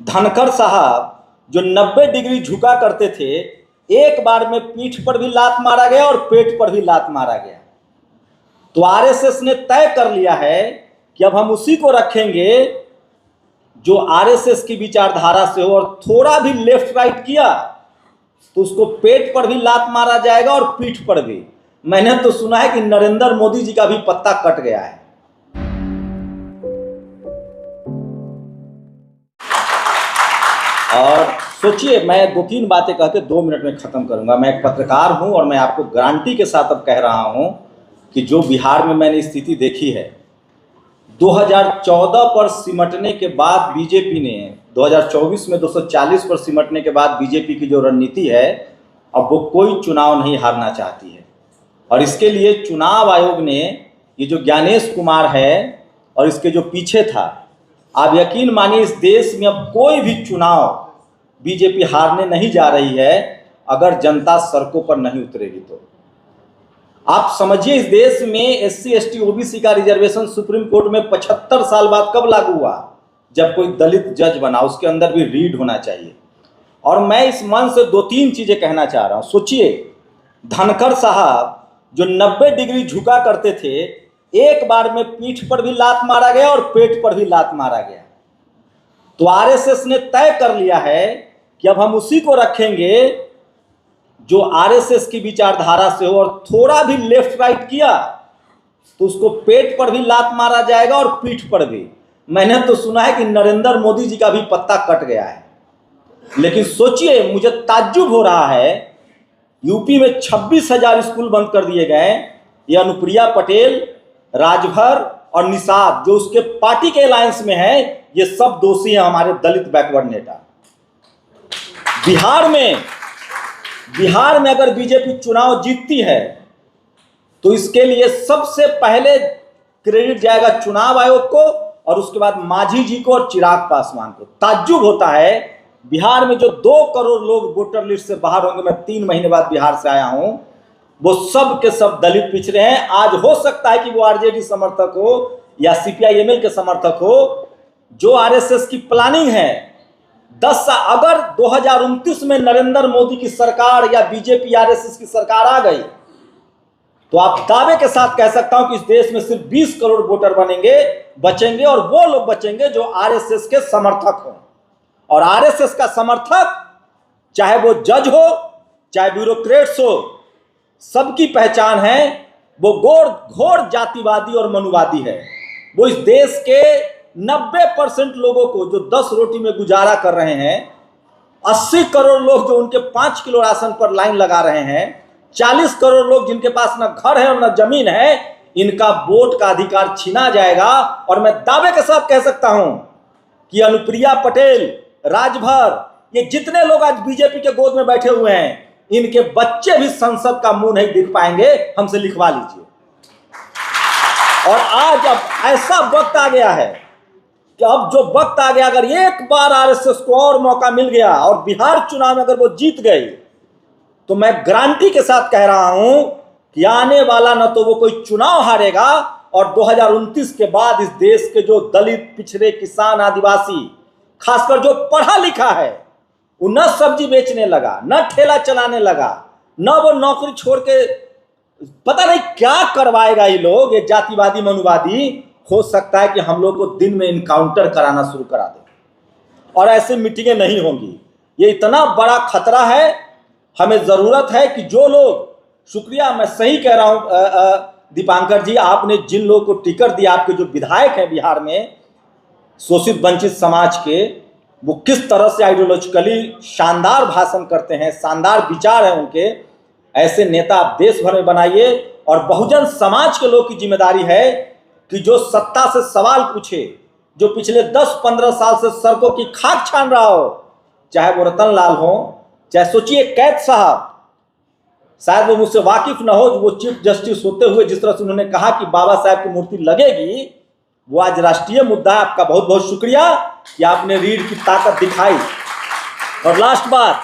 धनखड़ साहब जो 90 डिग्री झुका करते थे, एक बार में पीठ पर भी लात मारा गया और पेट पर भी लात मारा गया। तो आरएसएस ने तय कर लिया है कि अब हम उसी को रखेंगे जो आरएसएस की विचारधारा से हो, और थोड़ा भी लेफ्ट राइट किया तो उसको पेट पर भी लात मारा जाएगा और पीठ पर भी। मैंने तो सुना है कि नरेंद्र मोदी जी का भी पत्ता कट गया है। और सोचिए, मैं 2-3 बातें कहकर 2 मिनट में खत्म करूंगा। मैं एक पत्रकार हूं और मैं आपको गारंटी के साथ अब कह रहा हूं कि जो बिहार में मैंने स्थिति देखी है, 2014 पर सिमटने के बाद बीजेपी ने 2024 में 240 पर सिमटने के बाद बीजेपी की जो रणनीति है, अब वो कोई चुनाव नहीं हारना चाहती है। और इसके लिए चुनाव आयोग ने ये जो ज्ञानेश कुमार है और इसके जो पीछे था, आप यकीन मानिए इस देश में अब कोई भी चुनाव बीजेपी हारने नहीं जा रही है अगर जनता सड़कों पर नहीं उतरेगी। तो आप समझिए, इस देश में एससी एसटी ओबीसी का रिजर्वेशन सुप्रीम कोर्ट में 75 साल बाद कब लागू हुआ? जब कोई दलित जज बना, उसके अंदर भी रीड होना चाहिए। और मैं इस मन से 2-3 चीजें कहना चाह रहा हूं। सोचिए, धनखड़ साहब जो 90 डिग्री झुका करते थे, एक बार में पीठ पर भी लात मारा गया और पेट पर भी लात मारा गया। तो आरएसएस ने तय कर लिया है कि अब हम उसी को रखेंगे जो आरएसएस की विचारधारा से हो, और थोड़ा भी लेफ्ट राइट किया तो उसको पेट पर भी लात मारा जाएगा और पीठ पर भी। मैंने तो सुना है कि नरेंद्र मोदी जी का भी पत्ता कट गया है। लेकिन सोचिए, मुझे ताज्जुब हो रहा है, यूपी में 26,000 स्कूल बंद कर दिए गए। ये अनुप्रिया पटेल, राजभर और निषाद जो उसके पार्टी के अलायंस में है, ये सब दोषी हैं, हमारे दलित बैकवर्ड नेता। बिहार में अगर बीजेपी चुनाव जीतती है तो इसके लिए सबसे पहले क्रेडिट जाएगा चुनाव आयोग को, और उसके बाद मांझी जी को और चिराग पासवान को। ताज्जुब होता है, बिहार में जो 2 करोड़ लोग वोटर लिस्ट से बाहर होंगे, मैं 3 महीने बाद बिहार से आया हूं, वो सब के सब दलित पिछड़े हैं। आज हो सकता है कि वो आरजेडी समर्थक हो या सीपीआई-एमएल के समर्थक हो। जो आरएसएस की प्लानिंग है, अगर 2029 में नरेंद्र मोदी की सरकार या बीजेपी आरएसएस की सरकार आ गई, तो आप दावे के साथ कह सकता हूं कि इस देश में सिर्फ 20 करोड़ वोटर बचेंगे, और वो लोग बचेंगे जो आरएसएस के समर्थक हों। और आरएसएस का समर्थक, चाहे वो जज हो चाहे ब्यूरोक्रेट्स हो, सबकी पहचान है, वो घोर जातिवादी और मनुवादी है। वो इस देश के 90% लोगों को जो 10 रोटी में गुजारा कर रहे हैं, 80 करोड़ लोग जो उनके 5 किलो राशन पर लाइन लगा रहे हैं, 40 करोड़ लोग जिनके पास न घर है और न जमीन है, इनका वोट का अधिकार छीना जाएगा। और मैं दावे के साथ कह सकता हूं कि अनुप्रिया पटेल, राजभर, ये जितने लोग आज बीजेपी के गोद में बैठे हुए हैं, इनके बच्चे भी संसद का मुंह नहीं दिख पाएंगे। हमसे लिखवा लीजिए। और आज अब ऐसा वक्त आ गया है कि अब जो वक्त आ गया, अगर एक बार आरएसएस को और मौका मिल गया और बिहार चुनाव में अगर वो जीत गई, तो मैं गारंटी के साथ कह रहा हूं कि आने वाला न तो वो कोई चुनाव हारेगा, और 2029 के बाद इस देश के जो दलित, पिछड़े, किसान, आदिवासी, खासकर जो पढ़ा लिखा है, वो न सब्जी बेचने लगा, न ठेला चलाने लगा, न वो नौकरी छोड़ के पता नहीं क्या करवाएगा। ये लोग, ये जातिवादी मनुवादी, हो सकता है कि हम लोग को दिन में इनकाउंटर कराना शुरू करा दे, और ऐसे मीटिंगें नहीं होंगी। ये इतना बड़ा खतरा है। हमें जरूरत है कि जो लोग, शुक्रिया, मैं सही कह रहा हूं दीपांकर जी, आपने जिन लोगों को टिकट दिया, आपके जो विधायक हैं बिहार में शोषित वंचित समाज के, वो किस तरह से आइडियोलॉजिकली शानदार भाषण करते हैं, शानदार विचार है उनके। ऐसे नेता आप देश भर में बनाइए। और बहुजन समाज के लोग की जिम्मेदारी है कि जो सत्ता से सवाल पूछे, जो पिछले 10-15 साल से सड़कों की खाक छान रहा हो, चाहे वो रतन लाल हो, चाहे सोचिए कैद साहब, शायद वो मुझसे वाकिफ न हो, वो चीफ जस्टिस होते हुए जिस तरह से उन्होंने कहा कि बाबा साहब की मूर्ति लगेगी, वो आज राष्ट्रीय मुद्दा है। आपका बहुत बहुत शुक्रिया कि आपने रीढ़ की ताकत दिखाई। और लास्ट बात,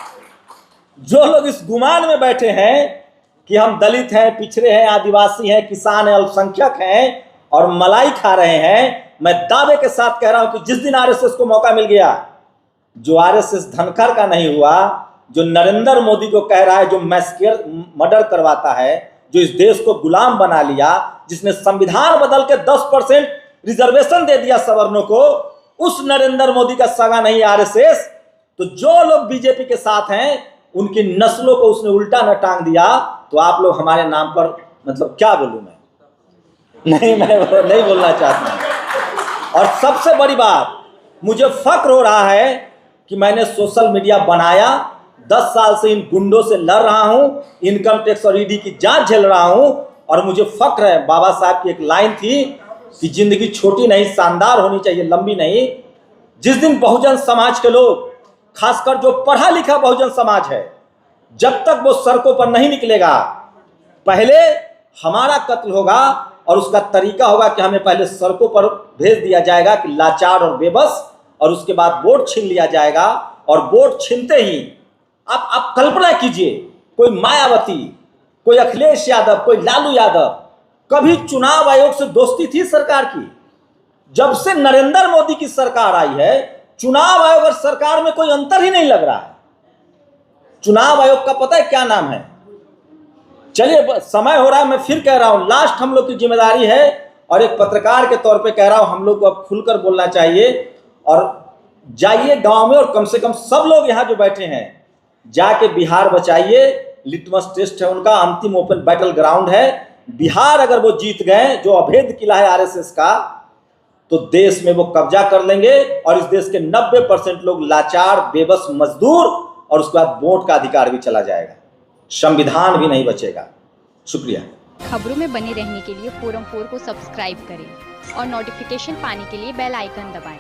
जो लोग इस गुमान में बैठे हैं कि हम दलित हैं, पिछड़े हैं, आदिवासी हैं, किसान हैं, अल्पसंख्यक हैं और मलाई खा रहे हैं, मैं दावे के साथ कह रहा हूं कि जिस दिन आरएसएस को मौका मिल गया, जो आरएसएस धनखड़ का नहीं हुआ, जो नरेंद्र मोदी को कह रहा है, जो मैस्केर मर्डर करवाता है, जो इस देश को गुलाम बना लिया, जिसने संविधान बदल के 10% रिजर्वेशन दे दिया सवर्णों को, उस नरेंद्र मोदी का सगा नहीं आरएसएस। तो जो लोग बीजेपी के साथ हैं उनकी नस्लों को उसने उल्टा न टांग दिया। तो आप लोग हमारे नाम पर मतलब क्या बोलूं मैं नहीं बोलना चाहता हूं। और सबसे बड़ी बात, मुझे फक्र हो रहा है कि मैंने सोशल मीडिया बनाया, 10 साल से इन गुंडों से लड़ रहा हूं, इनकम टैक्स और ईडी की जांच झेल रहा हूं, और मुझे फक्र है। बाबा साहब की एक लाइन थी कि जिंदगी छोटी नहीं शानदार होनी चाहिए, लंबी नहीं। जिस दिन बहुजन समाज के लोग, खासकर जो पढ़ा लिखा बहुजन समाज है, जब तक वो सड़कों पर नहीं निकलेगा, पहले हमारा कत्ल होगा। और उसका तरीका होगा कि हमें पहले सड़कों पर भेज दिया जाएगा कि लाचार और बेबस, और उसके बाद वोट छीन लिया जाएगा। और वोट छीनते ही आप कल्पना कीजिए, कोई मायावती, कोई अखिलेश यादव, कोई लालू यादव, कभी चुनाव आयोग से दोस्ती थी सरकार की? जब से नरेंद्र मोदी की सरकार आई है, चुनाव आयोग और सरकार में कोई अंतर ही नहीं लग रहा है। चुनाव आयोग का पता है क्या नाम है? चलिए, समय हो रहा है, मैं फिर कह रहा हूं, लास्ट हम लोग की जिम्मेदारी है, और एक पत्रकार के तौर पे कह रहा हूं, हम लोग को अब खुलकर बोलना चाहिए। और जाइए गांव में, और कम से कम सब लोग यहां जो बैठे हैं, जाके बिहार बचाइए। लिटमस टेस्ट है उनका, अंतिम ओपन बैटल ग्राउंड है। बिहार अगर वो जीत गए, जो अभेद किला है आरएसएस का, तो देश में वो कब्जा कर लेंगे, और इस देश के 90% लोग लाचार, बेबस, मजदूर, और उसके बाद वोट का अधिकार भी चला जाएगा, संविधान भी नहीं बचेगा। शुक्रिया। खबरों में बने रहने के लिए फोरम 4 को सब्सक्राइब करें और नोटिफिकेशन पाने के लिए बेल आइकन दबाएं।